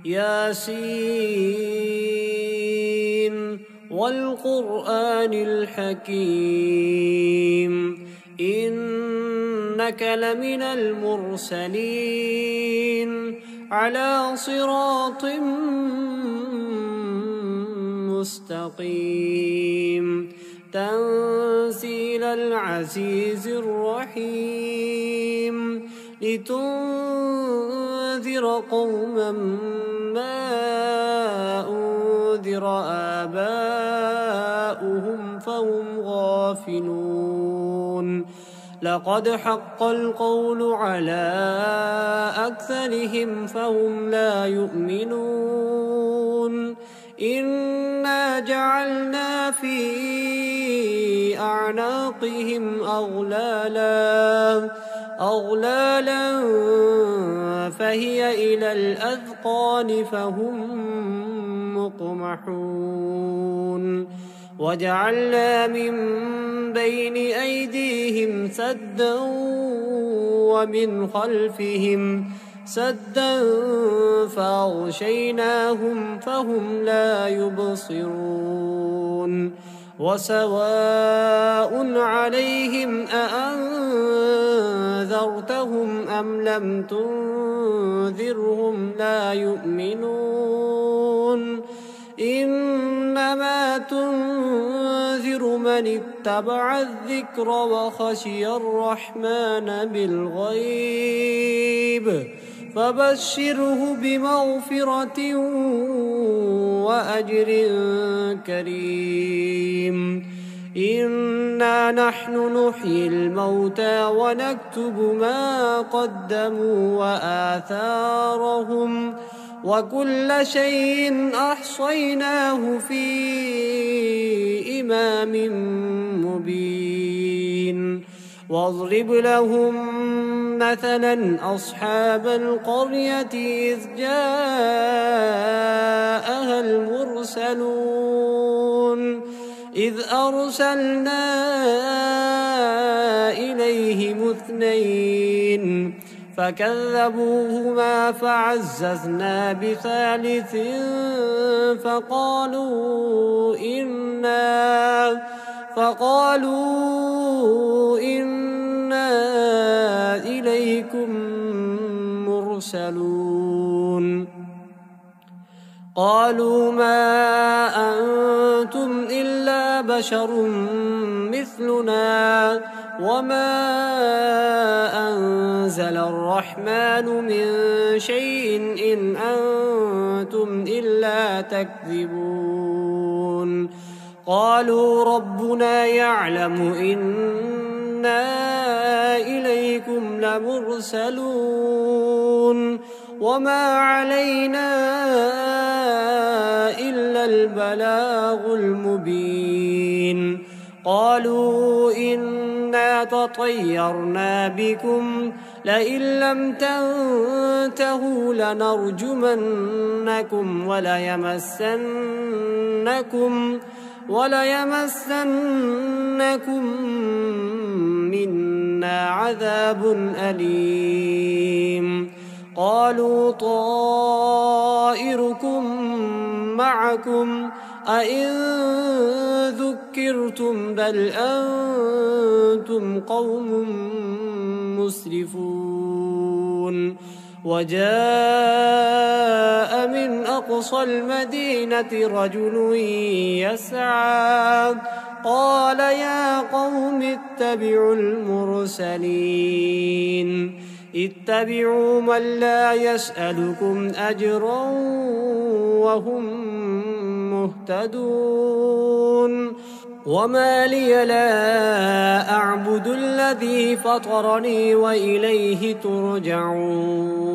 ياسين والقرآن الحكيم إنك لمن المرسلين على صراط مستقيم تنزيل العزيز الرحيم لتنذر قوما ما أنذر آباؤهم فهم غافلون لقد حق القول على أكثرهم فهم لا يؤمنون إنا جعلنا في أعناقهم أغلالا فهي إلى الأذقان فهم مقمحون وجعلنا من بين أيديهم سدا ومن خلفهم سدا فأغشيناهم فهم لا يبصرون وسواء عليهم أأنذرتهم أم لم تنذرهم لا يؤمنون إنما تنذر من اتبع الذكر وخشي الرحمن بالغيب فبشره بمغفرة وأجر كريم إنا نحن نحيي الموتى ونكتب ما قدموا وآثارهم وكل شيء أحصيناه في إمام مبين واضرب لهم مثلا أصحاب القرية إذ جاءها المرسلون إذ أرسلنا إليهم اثنين فكذبوهما فعززنا بثالث فقالوا إنا إليكم مرسلون قالوا ما أنتم إلا بشر مثلنا وما أنزل الرحمن من شيء إن أنتم إلا تكذبون قالوا ربنا يعلم إنا إليكم لمرسلون وما علينا إلا البلاغ المبين قالوا إنا تطيرنا بكم لئن لم تنتهوا لنرجمنكم وليمسنكم منا عذاب أليم قالوا طائركم معكم أئن ذكرتم بل أنتم قوم مسرفون وجاء من أقصى المدينة رجل يسعى قال يا قوم اتبعوا المرسلين اتبعوا من لا يسألكم أجرا وهم مهتدون وما لي لا أعبد الذي فطرني وإليه ترجعون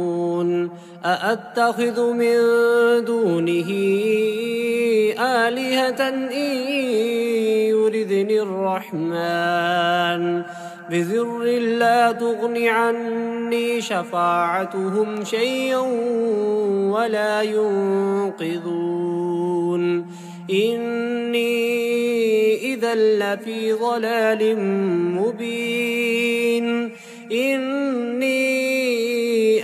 أأتخذ من دونه آلهة إن يردني الرحمن بذر لا تغن عني شفاعتهم شيئا ولا ينقذون إني إذا لفي ضلال مبين إني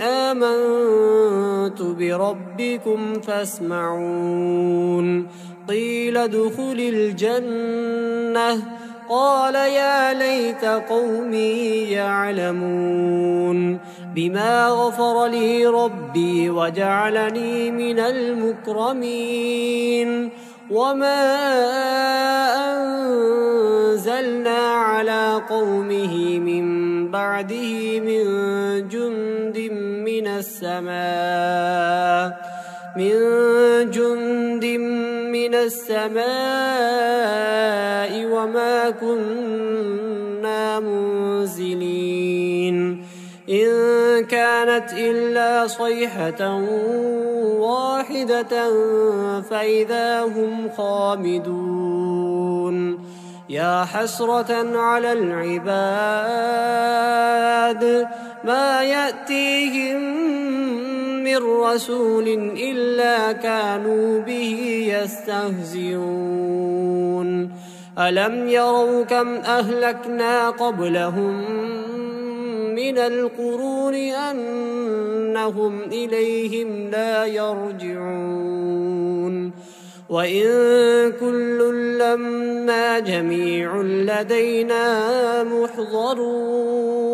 آمنت بربي ربكم فاسمعون قيل ادخل الجنة قال يا ليت قومي يعلمون بما غفر لي ربي وجعلني من المكرمين وما أنزلنا على قومه من بعده من جند من السماء وما كنا منزلين إن كانت إلا صيحة واحدة فإذا هم خامدون يا حسرة على العباد ما يأتيهم من رسول إلا كانوا به يستهزئون ألم يروا كم أهلكنا قبلهم من القرون أنهم إليهم لا يرجعون وإن كل لما جميع لدينا محضرون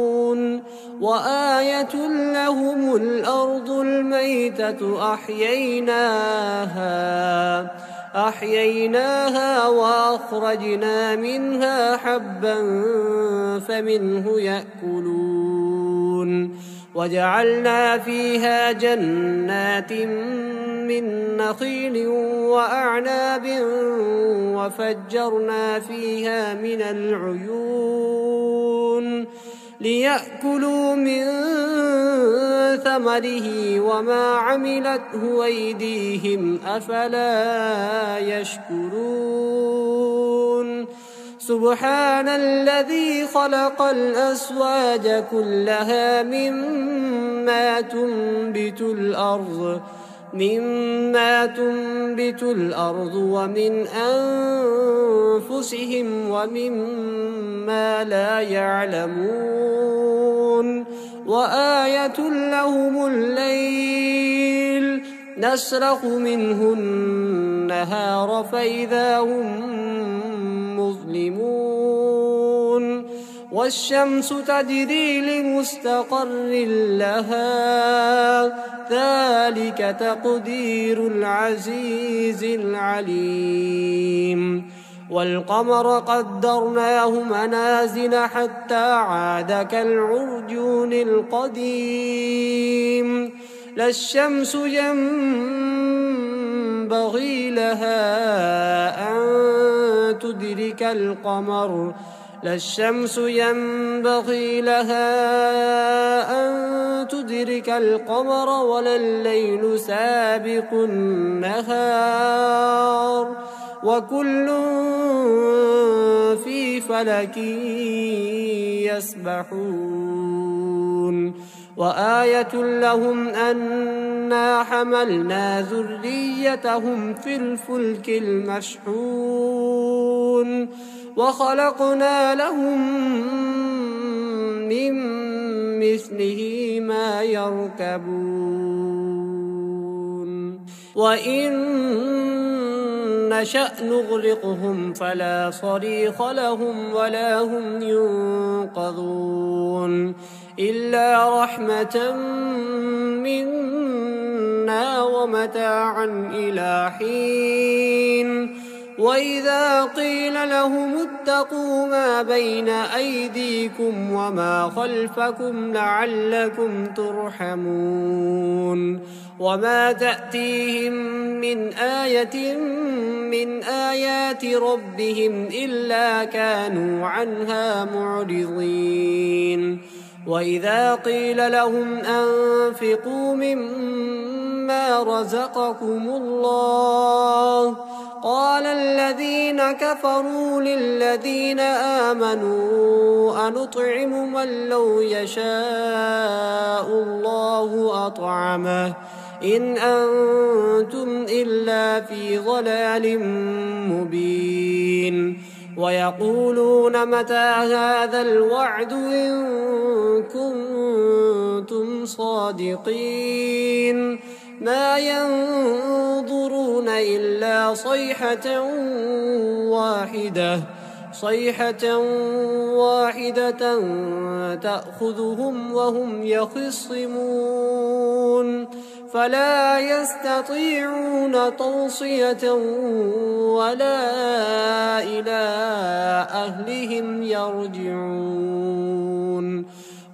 وآية لهم الأرض الميتة أحييناها وأخرجنا منها حبا فمنه يأكلون وجعلنا فيها جنات من نخيل وأعناب وفجرنا فيها من العيون ليأكلوا من ثمره وما عملته أيديهم أفلا يشكرون سبحان الذي خلق الأزواج كلها مما تنبت الأرض ومن أنفسهم ومما لا يعلمون وآية لهم الليل نسلخ منه النهار فإذا هم مظلمون والشمس تجري لمستقر لها ذلك تقدير العزيز العليم والقمر قدرناه منازل حتى عاد كالعرجون القديم لا الشمس ينبغي لها أن تدرك القمر ولا الليل سابق النهار وكل في فلك يسبحون وآية لهم أنا حملنا ذريتهم في الفلك المشحون وخلقنا لهم من مثله ما يركبون وإن نشأ نغرقهم فلا صريخ لهم ولا هم ينقذون إلا رحمة منا ومتاعا إلى حين وإذا قيل لهم اتقوا ما بين أيديكم وما خلفكم لعلكم ترحمون وما تأتيهم من آية من آيات ربهم إلا كانوا عنها معرضين وإذا قيل لهم أنفقوا مما رزقكم الله قال الذين كفروا للذين آمنوا أنطعم من لو يشاء الله أطعمه إن أنتم إلا في ضلال مبين ويقولون متى هذا الوعد إن كنتم صادقين ما ينظرون إلا صيحة واحدة تأخذهم وهم يخصمون فلا يستطيعون توصية ولا إلى أهلهم يرجعون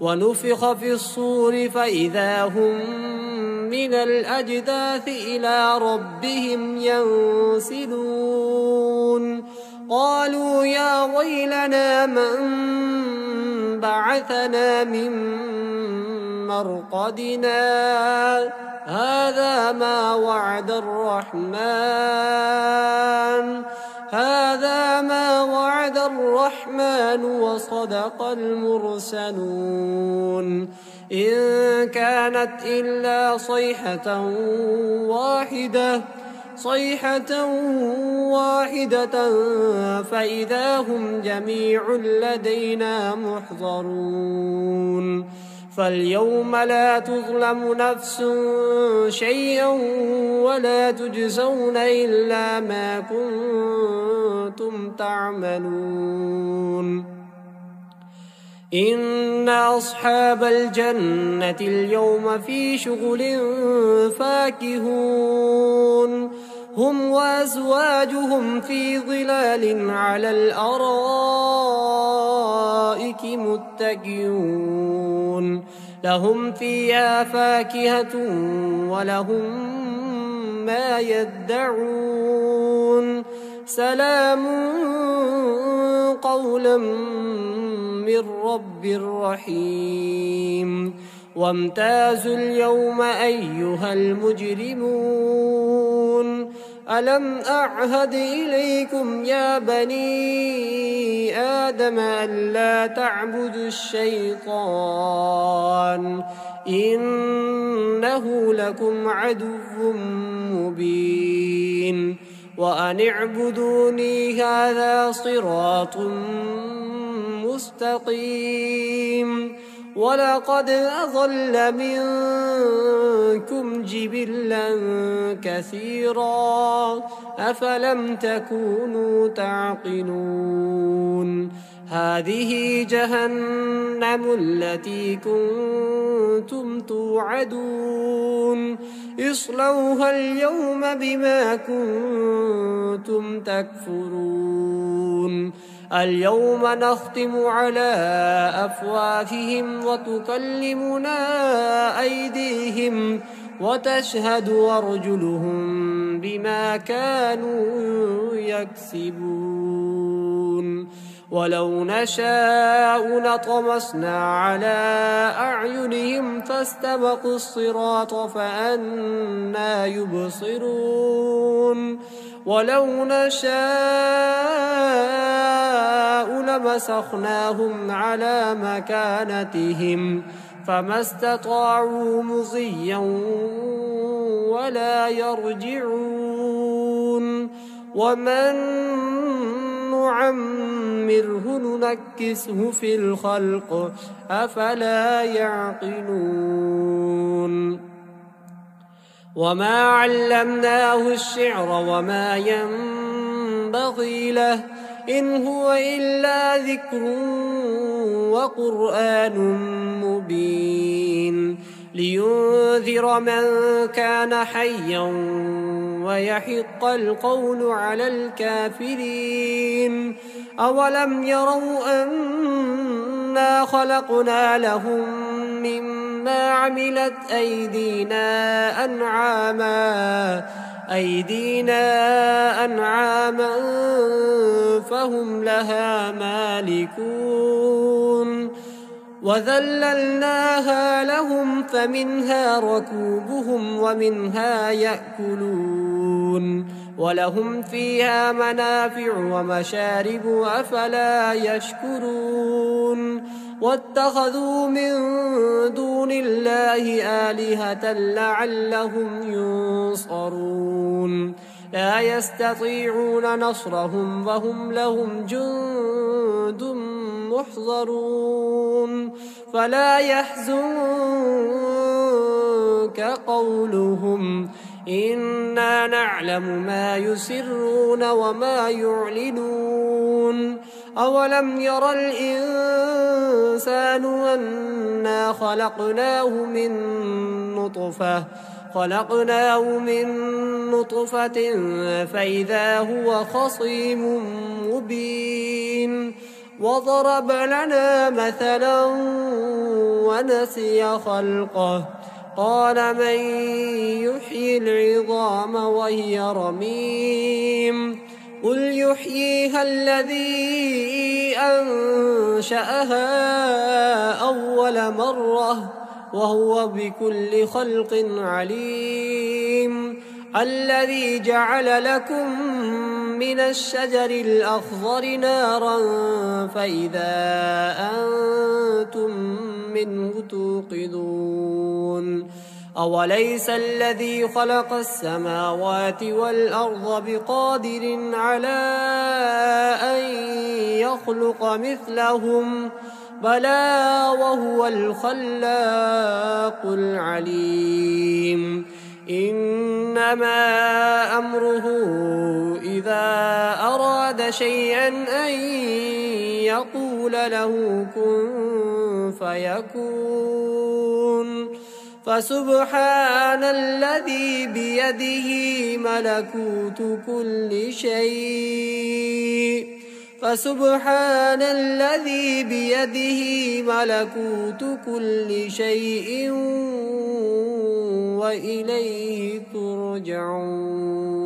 ونفخ في الصور فإذا هم من الأجداث إلى ربهم ينسلون قالوا يا ويلنا من بعثنا من مرقدنا هذا ما وعد الرحمن وصدق المرسلون إن كانت إلا صيحة واحدة فإذا هم جميع لدينا محضرون فاليوم لا تظلم نفس شيئا ولا تجزون إلا ما كنتم تعملون إن أصحاب الجنة اليوم في شغل فاكهون هم وأزواجهم في ظلال على الأرائك متكئون لهم فيها فاكهة ولهم ما يدعون سلام قولا من رب رحيم وامتازوا اليوم أيها المجرمون ألم أعهد إليكم يا بني آدم ألا تعبدوا الشيطان إنه لكم عدو مبين وأن اعبدوني هذا صراط مستقيم ولقد أضل منكم جبلا كثيرا أفلم تكونوا تعقلون هذه جهنم التي كنتم توعدون اصلوها اليوم بما كنتم تكفرون اليوم نختم على أفواههم وتكلمنا أيديهم وتشهد أرجلهم بما كانوا يكسبون ولو نشاء لطمسنا على أعينهم فاستبقوا الصراط فأنى يبصرون ولو نشاء لمسخناهم على مكانتهم فما استطاعوا مضيا ولا يرجعون ومن نعمره ننكسه في الخلق أفلا يعقلون وما علمناه الشعر وما ينبغي له إن هو إلا ذكر وقرآن مبين لينذر من كان حيا ويحق القول على الكافرين أولم يروا أنا خلقنا لهم مما عملت أيدينا أنعاما فهم لها مالكون وذللناها لهم فمنها ركوبهم ومنها يأكلون ولهم فيها منافع ومشارب أفلا يشكرون واتخذوا من دون الله آلهة لعلهم ينصرون لا يستطيعون نصرهم وهم لهم جند محضرون فلا يحزنك قولهم إنا نعلم ما يسرون وما يعلنون أولم ير الإنسان أنا خلقناه من نطفة فإذا هو خصيم مبين وضرب لنا مثلا ونسي خلقه قال من يحيي العظام وهي رميم قل يحييها الذي أنشأها أول مرة وهو بكل خلق عليم الذي جعل لكم من الشجر الأخضر نارا فإذا أنتم منه توقدون أوليس الذي خلق السماوات والأرض بقادر على أن يخلق مثلهم بلى وهو الخلاق العليم إنما أمره إذا أراد شيئا أن يقول له كن فيكون فسبحان الذي بيده ملكوت كل شيء وإليه ترجعون.